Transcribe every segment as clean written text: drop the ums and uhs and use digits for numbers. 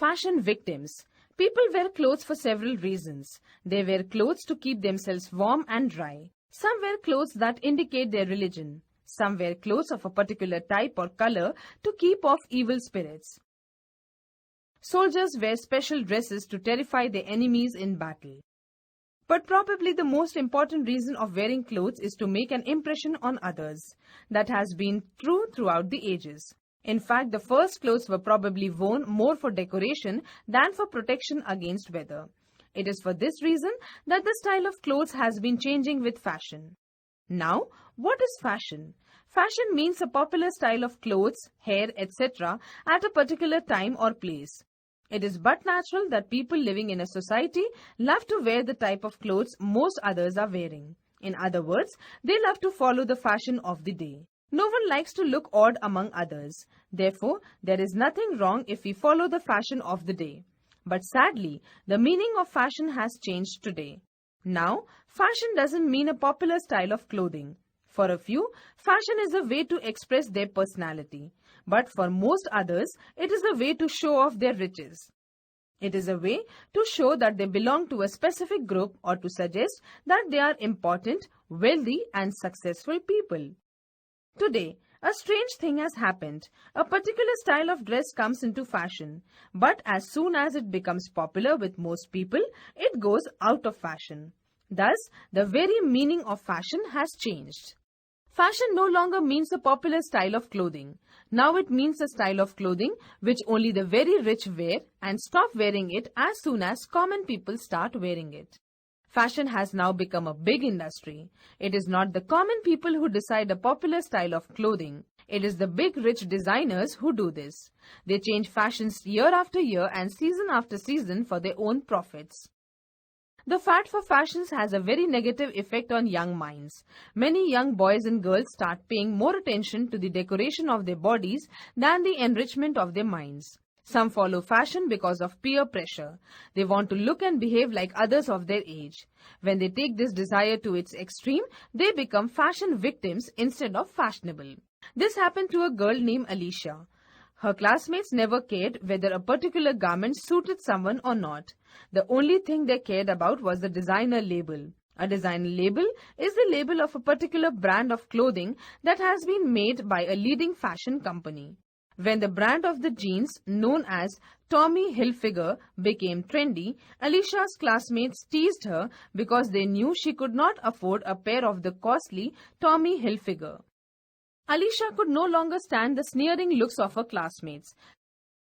Fashion victims. People wear clothes for several reasons. They wear clothes to keep themselves warm and dry. Some wear clothes that indicate their religion. Some wear clothes of a particular type or color to keep off evil spirits. Soldiers wear special dresses to terrify their enemies in battle. But probably the most important reason of wearing clothes is to make an impression on others. That has been true throughout the ages. In fact, the first clothes were probably worn more for decoration than for protection against weather. It is for this reason that the style of clothes has been changing with fashion. Now, what is fashion? Fashion means a popular style of clothes, hair, etc. at a particular time or place. It is but natural that people living in a society love to wear the type of clothes most others are wearing. In other words, they love to follow the fashion of the day. No one likes to look odd among others. Therefore, there is nothing wrong if we follow the fashion of the day. But sadly, the meaning of fashion has changed today. Now, fashion doesn't mean a popular style of clothing. For a few, fashion is a way to express their personality. But for most others, it is a way to show off their riches. It is a way to show that they belong to a specific group or to suggest that they are important, wealthy and successful people. Today, a strange thing has happened. A particular style of dress comes into fashion, but as soon as it becomes popular with most people, it goes out of fashion. Thus, the very meaning of fashion has changed. Fashion no longer means a popular style of clothing. Now it means a style of clothing which only the very rich wear and stop wearing it as soon as common people start wearing it. Fashion has now become a big industry. It is not the common people who decide a popular style of clothing. It is the big rich designers who do this. They change fashions year after year and season after season for their own profits. The fad for fashions has a very negative effect on young minds. Many young boys and girls start paying more attention to the decoration of their bodies than the enrichment of their minds. Some follow fashion because of peer pressure. They want to look and behave like others of their age. When they take this desire to its extreme, they become fashion victims instead of fashionable. This happened to a girl named Alicia. Her classmates never cared whether a particular garment suited someone or not. The only thing they cared about was the designer label. A designer label is the label of a particular brand of clothing that has been made by a leading fashion company. When the brand of the jeans known as Tommy Hilfiger became trendy, Alicia's classmates teased her because they knew she could not afford a pair of the costly Tommy Hilfiger. Alicia could no longer stand the sneering looks of her classmates.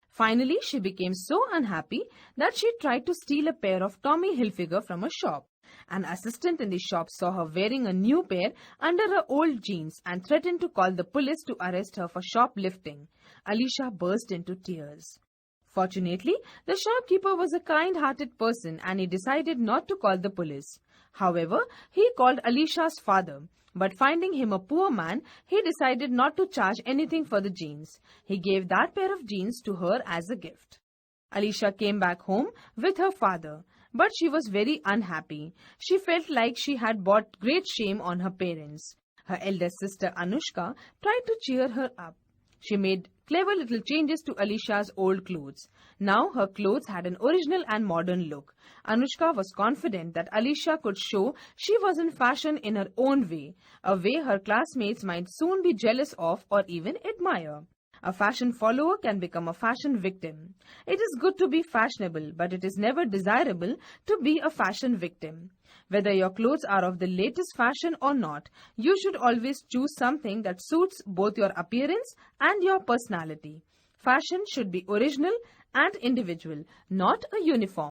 Finally, she became so unhappy that she tried to steal a pair of Tommy Hilfiger from a shop. An assistant in the shop saw her wearing a new pair under her old jeans and threatened to call the police to arrest her for shoplifting. Alicia burst into tears. Fortunately, the shopkeeper was a kind-hearted person and he decided not to call the police. However, he called Alicia's father. But finding him a poor man, he decided not to charge anything for the jeans. He gave that pair of jeans to her as a gift. Alicia came back home with her father, but she was very unhappy. She felt like she had brought great shame on her parents. Her elder sister Anushka tried to cheer her up. She made clever little changes to Alicia's old clothes. Now her clothes had an original and modern look. Anushka was confident that Alicia could show she was in fashion in her own way, a way her classmates might soon be jealous of or even admire. A fashion follower can become a fashion victim. It is good to be fashionable, but it is never desirable to be a fashion victim. Whether your clothes are of the latest fashion or not, you should always choose something that suits both your appearance and your personality. Fashion should be original and individual, not a uniform.